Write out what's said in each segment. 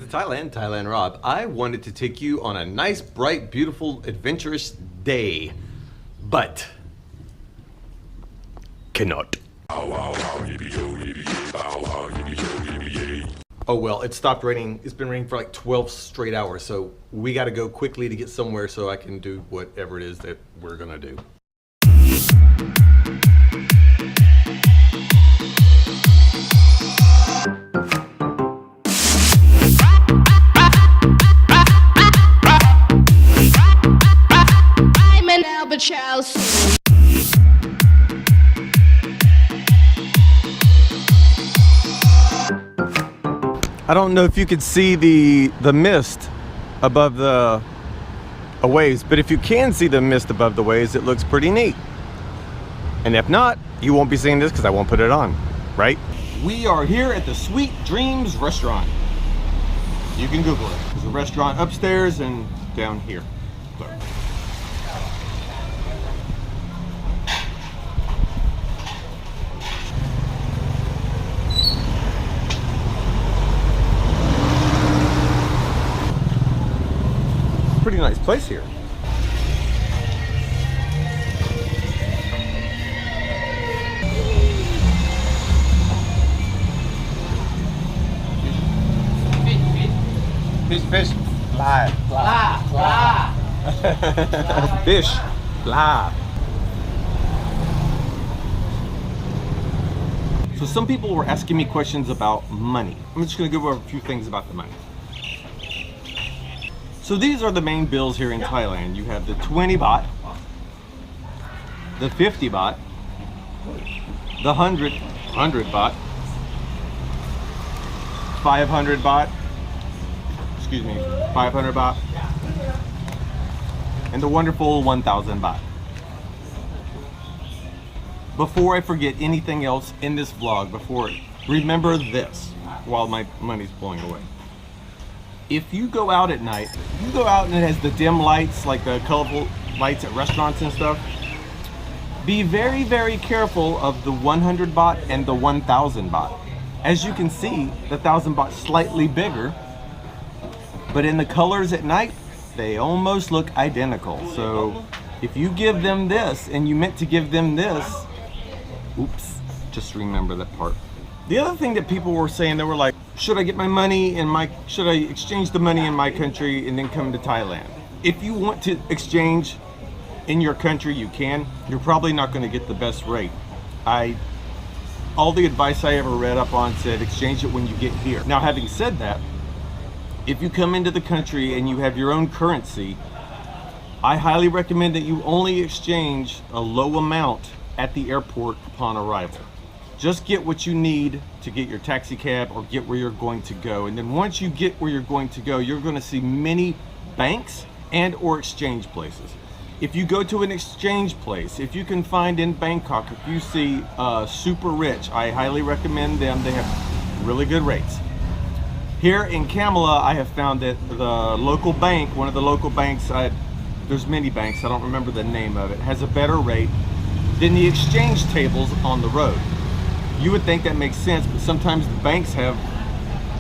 Thailand, Thailand Rob. I wanted to take you on a nice, bright, beautiful, adventurous day, but cannot. Oh well, it stopped raining. It's been raining for like 12 straight hours, so we got to go quickly to get somewhere so I can do whatever it is that we're gonna do. I'm an albatross. I don't know if you could see the mist above the waves, but if you can see the mist above the waves, it looks pretty neat. And if not, you won't be seeing this because I won't put it on, right? We are here at the Sweet Dreams restaurant. You can Google it. There's a restaurant upstairs and down here. So. Pretty nice place here. Fish. Fly. Fish. Fly. So some people were asking me questions about money. I'm just gonna go over a few things about the money. So these are the main bills here in Thailand. You have the 20 baht, the 50 baht, the 100 baht, 500 baht, 500 baht, and the wonderful 1,000 baht. Before I forget anything else in this vlog, remember this while my money's blowing away. If you go out at night, you go out and it has the dim lights, like the colorful lights at restaurants and stuff, be very, very careful of the 100 baht and the 1,000 baht. As you can see, the 1,000 baht is slightly bigger, but in the colors at night, they almost look identical. So if you give them this and you meant to give them this, oops, just remember that part. The other thing that people were saying, they were like, should I get my money should I exchange the money in my country and then come to Thailand? If you want to exchange in your country, you can. You're probably not going to get the best rate. All the advice I ever read up on said exchange it when you get here. Now, having said that, if you come into the country and you have your own currency, I highly recommend that you only exchange a low amount at the airport upon arrival. Just get what you need to get your taxi cab or get where you're going to go. And then once you get where you're going to go, you're going to see many banks and or exchange places. If you go to an exchange place, if you can find in Bangkok, if you see Super Rich, I highly recommend them. They have really good rates. Here in Kamala, I have found that the local bank, one of the local banks, there's many banks, I don't remember the name of it, has a better rate than the exchange tables on the road. You would think that makes sense, but sometimes the banks have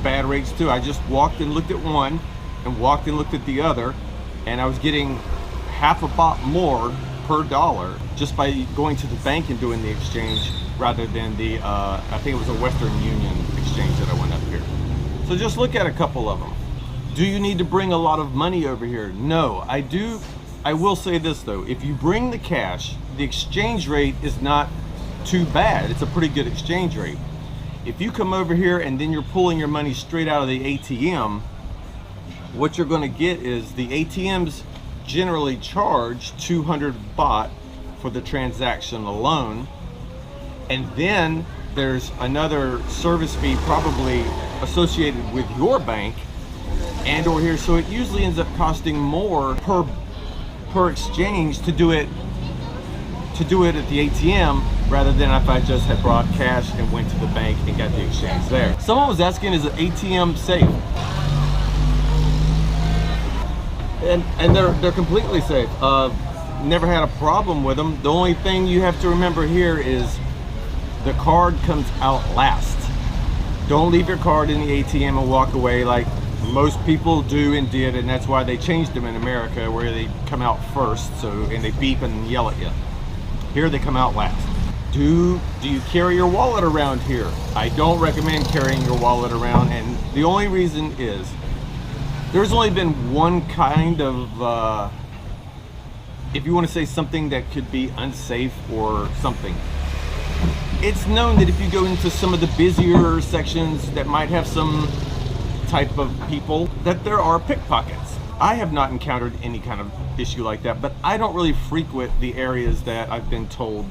bad rates too. I just walked and looked at one and walked and looked at the other, and I was getting half a baht more per dollar just by going to the bank and doing the exchange rather than the, I think it was a Western Union exchange that I went up here. So just look at a couple of them. Do you need to bring a lot of money over here? No, I do. I will say this though, if you bring the cash, the exchange rate is not too bad. It's a pretty good exchange rate. If you come over here and then you're pulling your money straight out of the ATM, what you're going to get is the ATMs generally charge 200 baht for the transaction alone, and then there's another service fee probably associated with your bank and or here, so it usually ends up costing more per exchange to do it at the ATM rather than if I just had brought cash and went to the bank and got the exchange there. Someone was asking, is the ATM safe? And they're completely safe. Never had a problem with them. The only thing you have to remember here is the card comes out last. Don't leave your card in the ATM and walk away like Most people do and did, and that's why they changed them in America, where they come out first, and they beep and yell at you. Here they come out last. Do you carry your wallet around here? I don't recommend carrying your wallet around, and the only reason is there's only been one kind of, if you want to say something that could be unsafe or something. It's known that if you go into some of the busier sections that might have some type of people, that there are pickpockets. I have not encountered any kind of issue like that, but I don't really frequent the areas that I've been told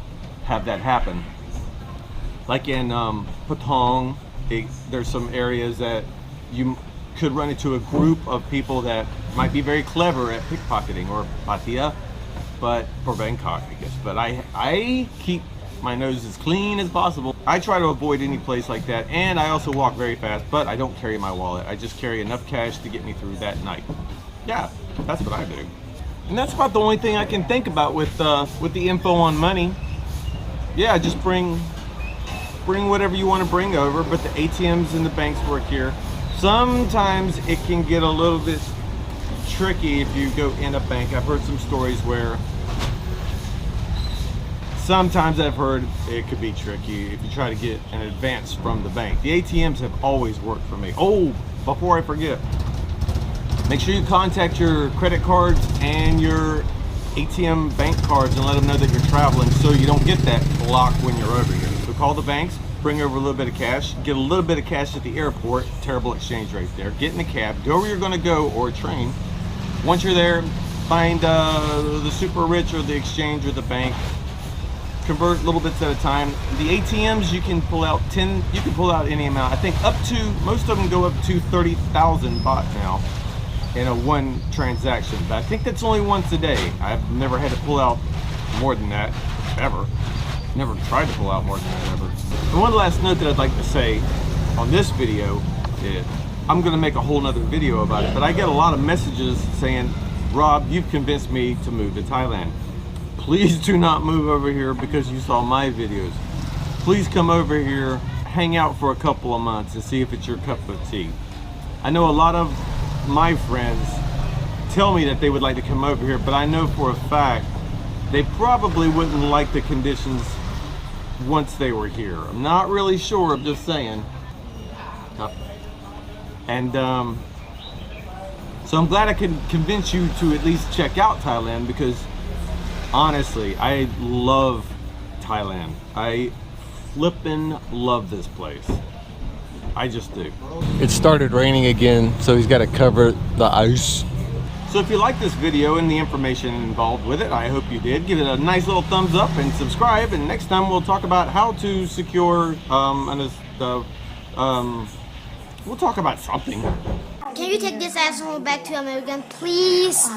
have that happen. Like in Patong, there's some areas that you could run into a group of people that might be very clever at pickpocketing, or Pattaya, but for Bangkok, I guess. But I keep my nose as clean as possible. I try to avoid any place like that, and I also walk very fast, but I don't carry my wallet. I just carry enough cash to get me through that night. Yeah, that's what I do. And that's about the only thing I can think about with the info on money. Yeah, just bring whatever you want to bring over, but the ATMs and the banks work here. Sometimes it can get a little bit tricky if you go in a bank. I've heard some stories where sometimes I've heard it could be tricky if you try to get an advance from the bank. The ATMs have always worked for me. Oh, before I forget, make sure you contact your credit cards and your ATM bank cards and let them know that you're traveling, so you don't get that block when you're over here. So call the banks, bring over a little bit of cash, get a little bit of cash at the airport. Terrible exchange rate there. Get in the cab, go where you're going to go, or a train. Once you're there, find the super rich or the exchange or the bank. Convert little bits at a time. The ATMs, you can pull out any amount. I think up to, most of them go up to 30,000 baht now in a one transaction, but I think that's only once a day. I've never had to pull out more than that, ever. Never tried to pull out more than that, ever. And one last note that I'd like to say on this video is, I'm gonna make a whole nother video about it, but I get a lot of messages saying, Rob, you've convinced me to move to Thailand. Please do not move over here because you saw my videos. Please come over here, hang out for a couple of months and see if it's your cup of tea. I know a lot of my friends tell me that they would like to come over here, but I know for a fact they probably wouldn't like the conditions once they were here. I'm not really sure, I'm just saying. And so I'm glad I could convince you to at least check out Thailand, because honestly, I love Thailand. I flippin' love this place. I just do. It started raining again, so he's got to cover the ice. So if you like this video and the information involved with it, I hope you did. Give it a nice little thumbs up and subscribe, and next time we'll talk about how to secure, we'll talk about something. Can you take this asshole back to America, please?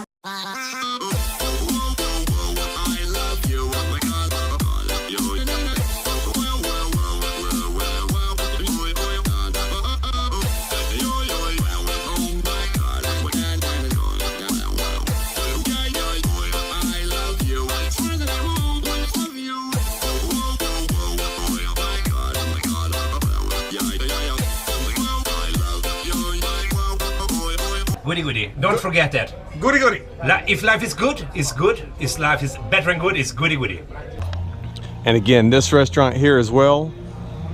Goody goody. Don't forget that. Goody goody. If life is good, it's good. If life is better and good, it's goody goody. And again, this restaurant here as well,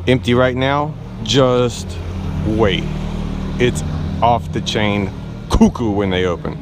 empty right now. Just wait. It's off the chain cuckoo when they open.